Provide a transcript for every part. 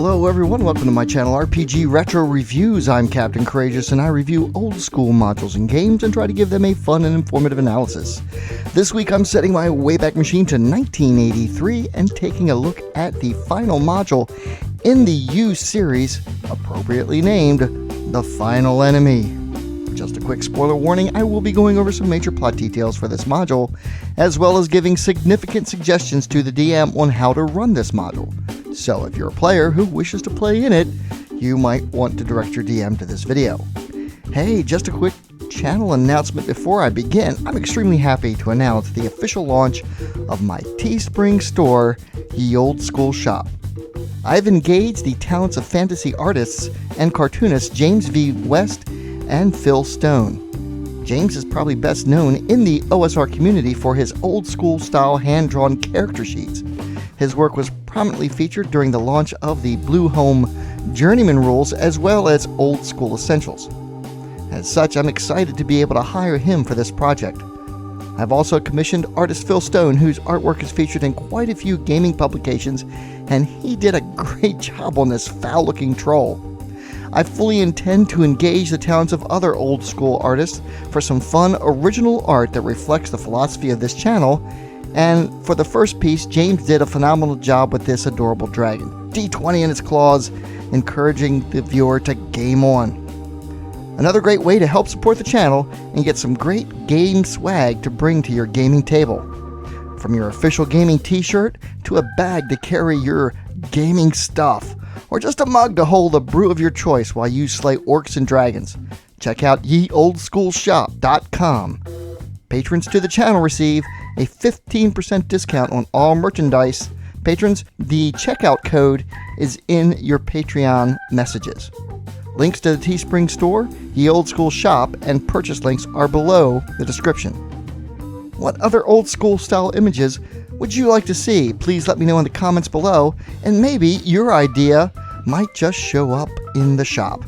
Hello everyone, welcome to my channel RPG Retro Reviews. I'm Captain Courageous and I review old school modules and games and try to give them a fun and informative analysis. This week I'm setting my Wayback Machine to 1983 and taking a look at the final module in the U series, appropriately named The Final Enemy. Just a quick spoiler warning, I will be going over some major plot details for this module, as well as giving significant suggestions to the DM on how to run this module. So if you're a player who wishes to play in it, you might want to direct your DM to this video. Hey, just a quick channel announcement before I begin. I'm extremely happy to announce the official launch of my Teespring store, Ye Old School Shop. I've engaged the talents of fantasy artists and cartoonists James V. West and Phil Stone. James is probably best known in the OSR community for his old school style hand-drawn character sheets. His work was prominently featured during the launch of the Blue Home Journeyman rules as well as Old School Essentials. As such, I'm excited to be able to hire him for this project. I've also commissioned artist Phil Stone, whose artwork is featured in quite a few gaming publications, and he did a great job on this foul-looking troll. I fully intend to engage the talents of other old school artists for some fun original art that reflects the philosophy of this channel, and for the first piece, James did a phenomenal job with this adorable dragon. D20 in its claws, encouraging the viewer to game on. Another great way to help support the channel and get some great game swag to bring to your gaming table. From your official gaming t-shirt to a bag to carry your gaming stuff, or just a mug to hold a brew of your choice while you slay orcs and dragons. Check out yeoldschoolshop.com. Patrons to the channel receive a 15% discount on all merchandise. Patrons, the checkout code is in your Patreon messages. Links to the Teespring store, Ye Old School Shop, and purchase links are below the description. What other old school style images would you like to see? Please let me know in the comments below, and maybe your idea might just show up in the shop.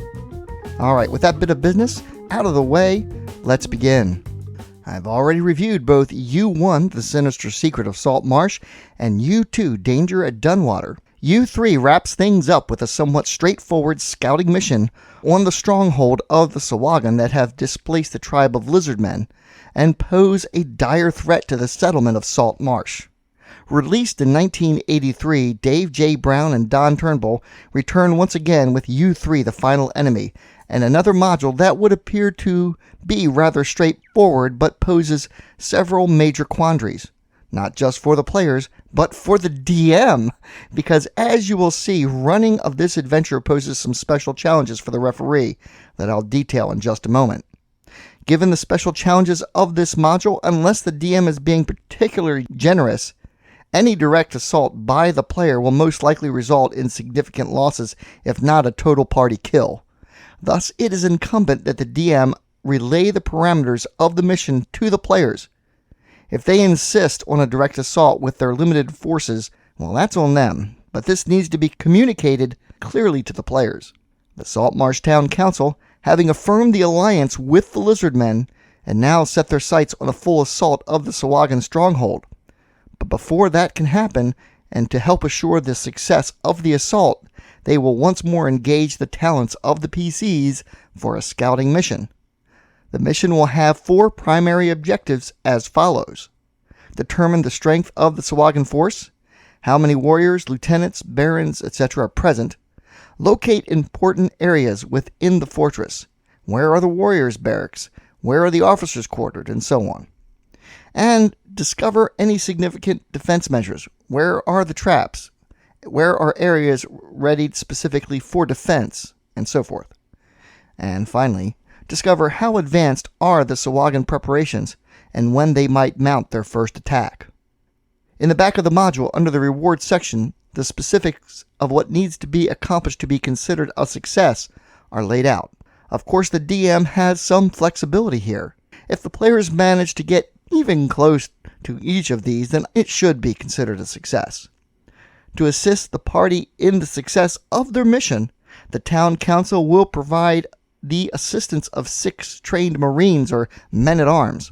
Alright, with that bit of business out of the way, let's begin. I've already reviewed both U1, The Sinister Secret of Salt Marsh, and U2, Danger at Dunwater. U3 wraps things up with a somewhat straightforward scouting mission on the stronghold of the Sahuagin that have displaced the tribe of lizardmen and pose a dire threat to the settlement of Salt Marsh. Released in 1983, Dave J. Brown and Don Turnbull return once again with U3, The Final Enemy, and another module that would appear to be rather straightforward but poses several major quandaries, not just for the players, but for the DM, because as you will see, running of this adventure poses some special challenges for the referee that I'll detail in just a moment. Given the special challenges of this module, unless the DM is being particularly generous, any direct assault by the player will most likely result in significant losses, if not a total party kill. Thus, it is incumbent that the DM relay the parameters of the mission to the players. If they insist on a direct assault with their limited forces, well, that's on them, but this needs to be communicated clearly to the players. The Saltmarsh Town Council, having affirmed the alliance with the Lizardmen, and now set their sights on a full assault of the Sahuagin stronghold. But before that can happen, and to help assure the success of the assault, they will once more engage the talents of the PCs for a scouting mission. The mission will have 4 primary objectives as follows. Determine the strength of the Sahuagin force, how many warriors, lieutenants, barons, etc. are present, locate important areas within the fortress, where are the warriors' barracks, where are the officers quartered, and so on. And discover any significant defense measures. Where are the traps? Where are areas readied specifically for defense? And so forth. And finally, discover how advanced are the Sahuagin preparations and when they might mount their first attack. In the back of the module, under the rewards section, the specifics of what needs to be accomplished to be considered a success are laid out. Of course, the DM has some flexibility here. If the players manage to get even close to each of these, then it should be considered a success. To assist the party in the success of their mission, the town council will provide the assistance of 6 trained Marines or men-at-arms.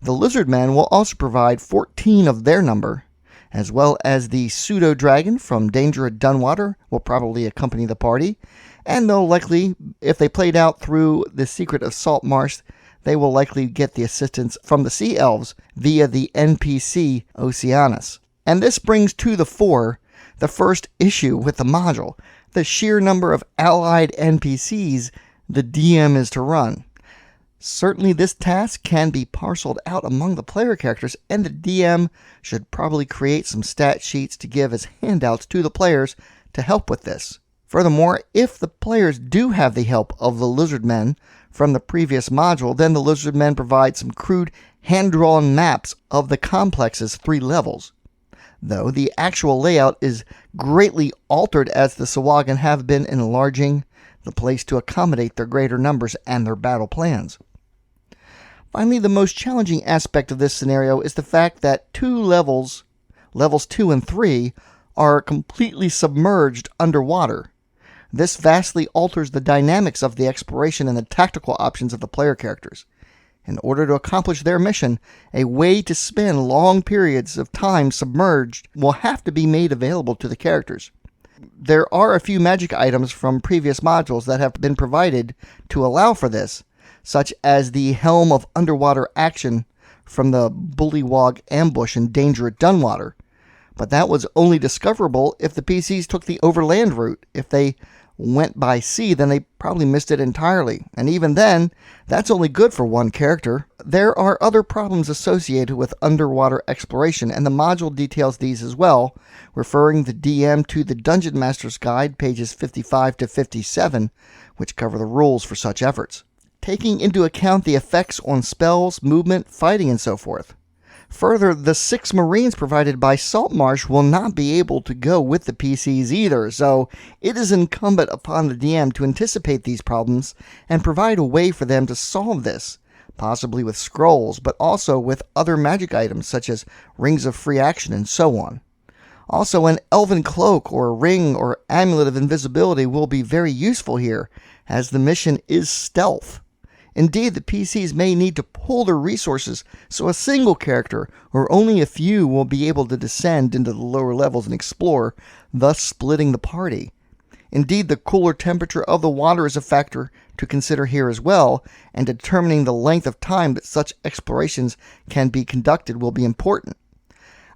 The Lizardmen will also provide 14 of their number, as well as the pseudo-dragon from Danger at Dunwater will probably accompany the party, and they'll likely, if they played out through the Secret of Salt Marsh, they will likely get the assistance from the Sea Elves via the NPC Oceanus. And this brings to the fore the first issue with the module, the sheer number of allied NPCs the DM is to run. Certainly this task can be parceled out among the player characters, and the DM should probably create some stat sheets to give as handouts to the players to help with this. Furthermore, if the players do have the help of the Lizardmen from the previous module, then the Lizardmen provide some crude hand-drawn maps of the complex's 3 levels. Though the actual layout is greatly altered as the Sahuagin have been enlarging the place to accommodate their greater numbers and their battle plans. Finally, the most challenging aspect of this scenario is the fact that 2 levels 2 and 3, are completely submerged underwater. This vastly alters the dynamics of the exploration and the tactical options of the player characters. In order to accomplish their mission, a way to spend long periods of time submerged will have to be made available to the characters. There are a few magic items from previous modules that have been provided to allow for this, such as the Helm of Underwater Action from the Bullywog Ambush in Danger at Dunwater. But that was only discoverable if the PCs took the overland route. If they went by sea, then they probably missed it entirely. And even then, that's only good for one character. There are other problems associated with underwater exploration, and the module details these as well, referring the DM to the Dungeon Master's Guide, pages 55 to 57, which cover the rules for such efforts, taking into account the effects on spells, movement, fighting, and so forth. Further, the 6 Marines provided by Saltmarsh will not be able to go with the PCs either, so it is incumbent upon the DM to anticipate these problems and provide a way for them to solve this, possibly with scrolls, but also with other magic items such as rings of free action and so on. Also, an elven cloak or a ring or amulet of invisibility will be very useful here, as the mission is stealth. Indeed, the PCs may need to pool their resources, so a single character, or only a few, will be able to descend into the lower levels and explore, thus splitting the party. Indeed, the cooler temperature of the water is a factor to consider here as well, and determining the length of time that such explorations can be conducted will be important.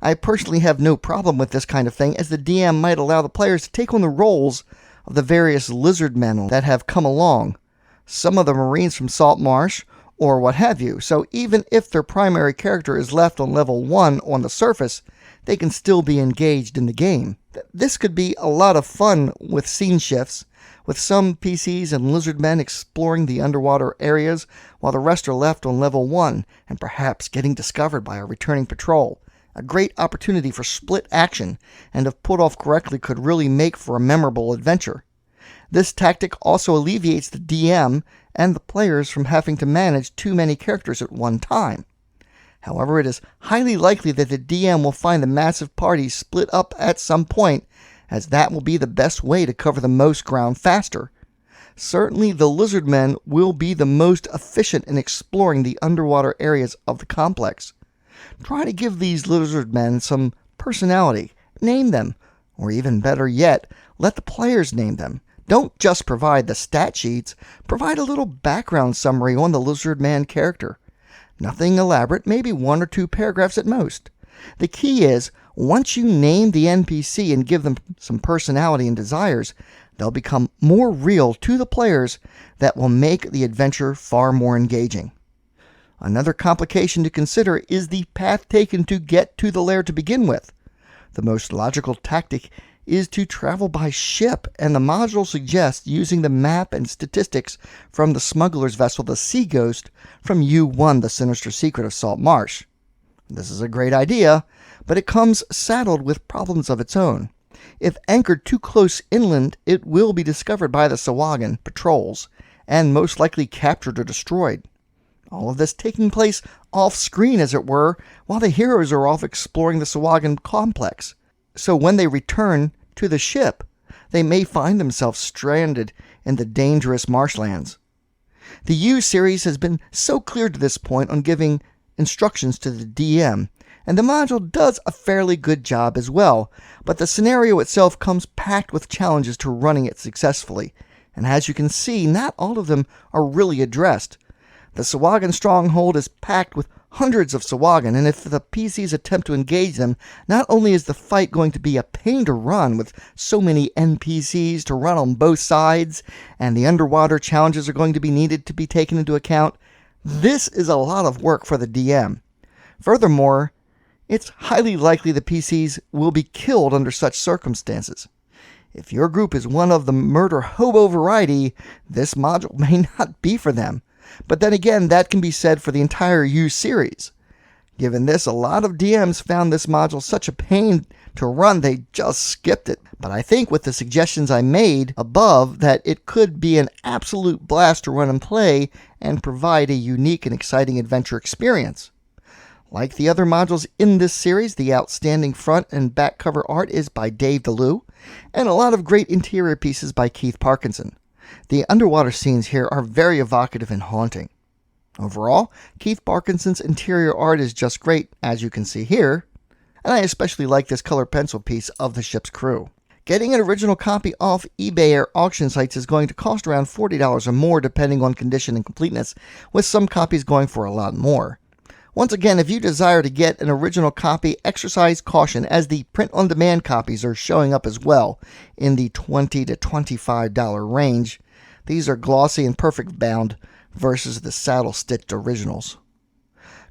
I personally have no problem with this kind of thing, as the DM might allow the players to take on the roles of the various lizard men that have come along, some of the Marines from Salt Marsh, or what have you. So even if their primary character is left on level 1 on the surface, they can still be engaged in the game. This could be a lot of fun with scene shifts, with some PCs and lizardmen exploring the underwater areas, while the rest are left on level 1, and perhaps getting discovered by a returning patrol. A great opportunity for split action, and if put off correctly could really make for a memorable adventure. This tactic also alleviates the DM and the players from having to manage too many characters at one time. However, it is highly likely that the DM will find the massive party split up at some point, as that will be the best way to cover the most ground faster. Certainly, the lizardmen will be the most efficient in exploring the underwater areas of the complex. Try to give these lizardmen some personality, name them, or even better yet, let the players name them. Don't just provide the stat sheets, provide a little background summary on the lizardman character. Nothing elaborate, maybe 1 or 2 paragraphs at most. The key is, once you name the NPC and give them some personality and desires, they'll become more real to the players that will make the adventure far more engaging. Another complication to consider is the path taken to get to the lair to begin with. The most logical tactic is to travel by ship, and the module suggests using the map and statistics from the smuggler's vessel, the Sea Ghost, from U1, the Sinister Secret of Salt Marsh. This is a great idea, but it comes saddled with problems of its own. If anchored too close inland, it will be discovered by the Sahuagin patrols, and most likely captured or destroyed. All of this taking place off-screen, as it were, while the heroes are off exploring the Sahuagin complex. So when they return to the ship, they may find themselves stranded in the dangerous marshlands. The U series has been so clear to this point on giving instructions to the DM, and the module does a fairly good job as well, but the scenario itself comes packed with challenges to running it successfully, and as you can see, not all of them are really addressed. The Sahuagin stronghold is packed with hundreds of Sahuagin, and if the PCs attempt to engage them, not only is the fight going to be a pain to run with so many NPCs to run on both sides, and the underwater challenges are going to be needed to be taken into account, this is a lot of work for the DM. Furthermore, it's highly likely the PCs will be killed under such circumstances. If your group is one of the murder hobo variety, this module may not be for them. But then again, that can be said for the entire U series. Given this, a lot of DMs found this module such a pain to run they just skipped it. But I think with the suggestions I made above that it could be an absolute blast to run and play and provide a unique and exciting adventure experience. Like the other modules in this series, the outstanding front and back cover art is by Dave DeLue, and a lot of great interior pieces by Keith Parkinson. The underwater scenes here are very evocative and haunting. Overall, Keith Parkinson's interior art is just great, as you can see here, and I especially like this color pencil piece of the ship's crew. Getting an original copy off eBay or auction sites is going to cost around $40 or more depending on condition and completeness, with some copies going for a lot more. Once again, if you desire to get an original copy, exercise caution as the print-on-demand copies are showing up as well in the $20 to $25 range. These are glossy and perfect bound versus the saddle-stitched originals.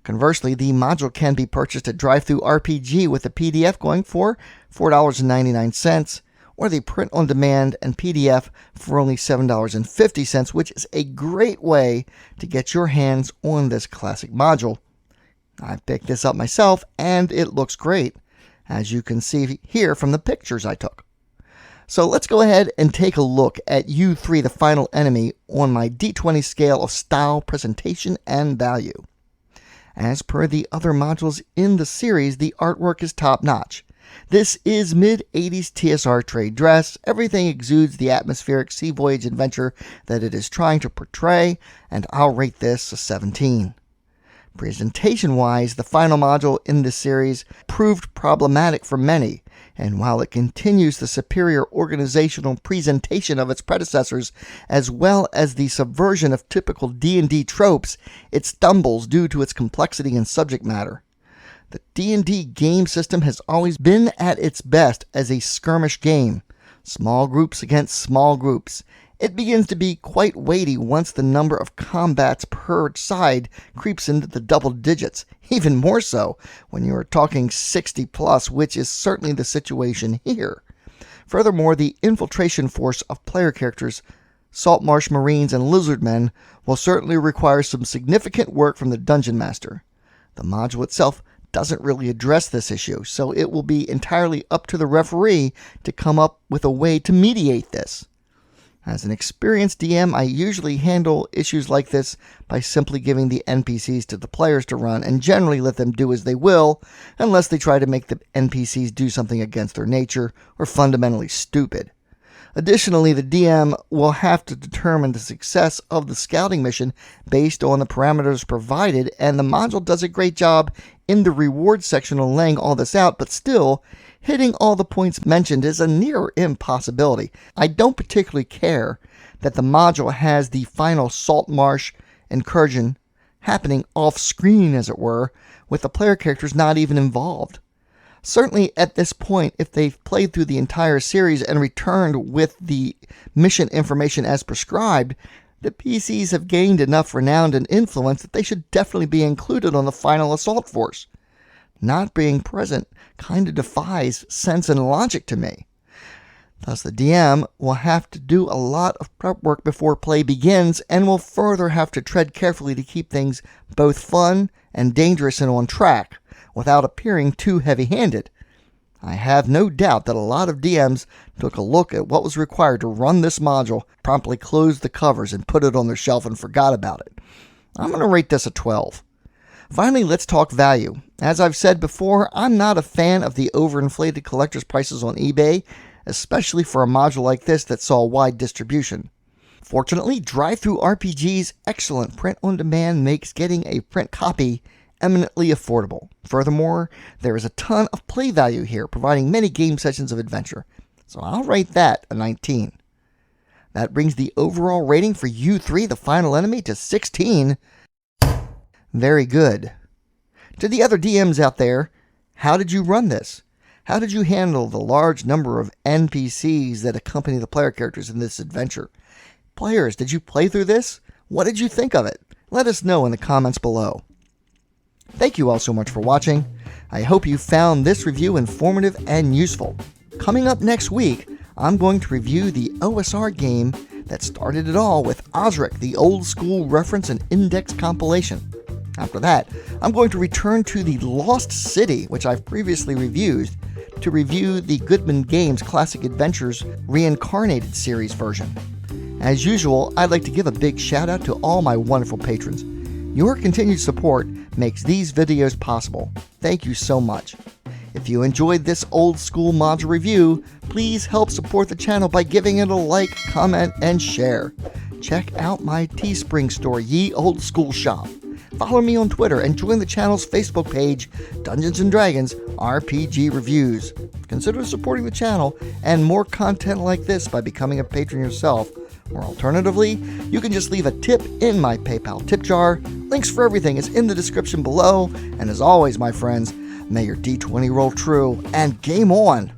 Conversely, the module can be purchased at DriveThru with the PDF going for $4.99, or the print-on-demand and PDF for only $7.50, which is a great way to get your hands on this classic module. I picked this up myself, and it looks great, as you can see here from the pictures I took. So let's go ahead and take a look at U3, the final enemy, on my D20 scale of style, presentation, and value. As per the other modules in the series, the artwork is top-notch. This is mid-80s TSR trade dress. Everything exudes the atmospheric sea voyage adventure that it is trying to portray, and I'll rate this a 17. Presentation-wise, the final module in this series proved problematic for many, and while it continues the superior organizational presentation of its predecessors, as well as the subversion of typical D&D tropes, it stumbles due to its complexity and subject matter. The D&D game system has always been at its best as a skirmish game, small groups against small groups. It begins to be quite weighty once the number of combats per side creeps into the double digits, even more so when you are talking 60 plus, which is certainly the situation here. Furthermore, the infiltration force of player characters, Saltmarsh Marines and Lizardmen, will certainly require some significant work from the Dungeon Master. The module itself doesn't really address this issue, so it will be entirely up to the referee to come up with a way to mediate this. As an experienced DM, I usually handle issues like this by simply giving the NPCs to the players to run and generally let them do as they will, unless they try to make the NPCs do something against their nature or fundamentally stupid. Additionally, the DM will have to determine the success of the scouting mission based on the parameters provided, and the module does a great job in the reward section on laying all this out, but still, hitting all the points mentioned is a near impossibility. I don't particularly care that the module has the final Saltmarsh incursion happening off-screen, as it were, with the player characters not even involved. Certainly at this point, if they've played through the entire series and returned with the mission information as prescribed, the PCs have gained enough renown and influence that they should definitely be included on the final assault force. Not being present kind of defies sense and logic to me. Thus, the DM will have to do a lot of prep work before play begins, and will further have to tread carefully to keep things both fun and dangerous and on track, without appearing too heavy-handed. I have no doubt that a lot of DMs took a look at what was required to run this module, promptly closed the covers and put it on their shelf and forgot about it. I'm going to rate this a 12. Finally, let's talk value. As I've said before, I'm not a fan of the overinflated collector's prices on eBay, especially for a module like this that saw wide distribution. Fortunately, DriveThru's excellent print-on-demand makes getting a print copy eminently affordable. Furthermore, there is a ton of play value here, providing many game sessions of adventure. So I'll rate that a 19. That brings the overall rating for U3, The Final Enemy, to 16. Very good. To the other DMs out there, how did you run this? How did you handle the large number of NPCs that accompany the player characters in this adventure? Players, did you play through this? What did you think of it? Let us know in the comments below. Thank you all so much for watching. I hope you found this review informative and useful. Coming up next week, I'm going to review the OSR game that started it all with Osric, the old school reference and index compilation. After that, I'm going to return to the Lost City, which I've previously reviewed, to review the Goodman Games Classic Adventures Reincarnated series version. As usual, I'd like to give a big shout out to all my wonderful patrons. Your continued support makes these videos possible. Thank you so much. If you enjoyed this old school module review, please help support the channel by giving it a like, comment, and share. Check out my Teespring store, Ye Old School Shop. Follow me on Twitter and join the channel's Facebook page, Dungeons & Dragons RPG Reviews. Consider supporting the channel and more content like this by becoming a patron yourself, or alternatively, you can just leave a tip in my PayPal tip jar. Links for everything is in the description below, and as always, my friends, may your D20 roll true, and game on!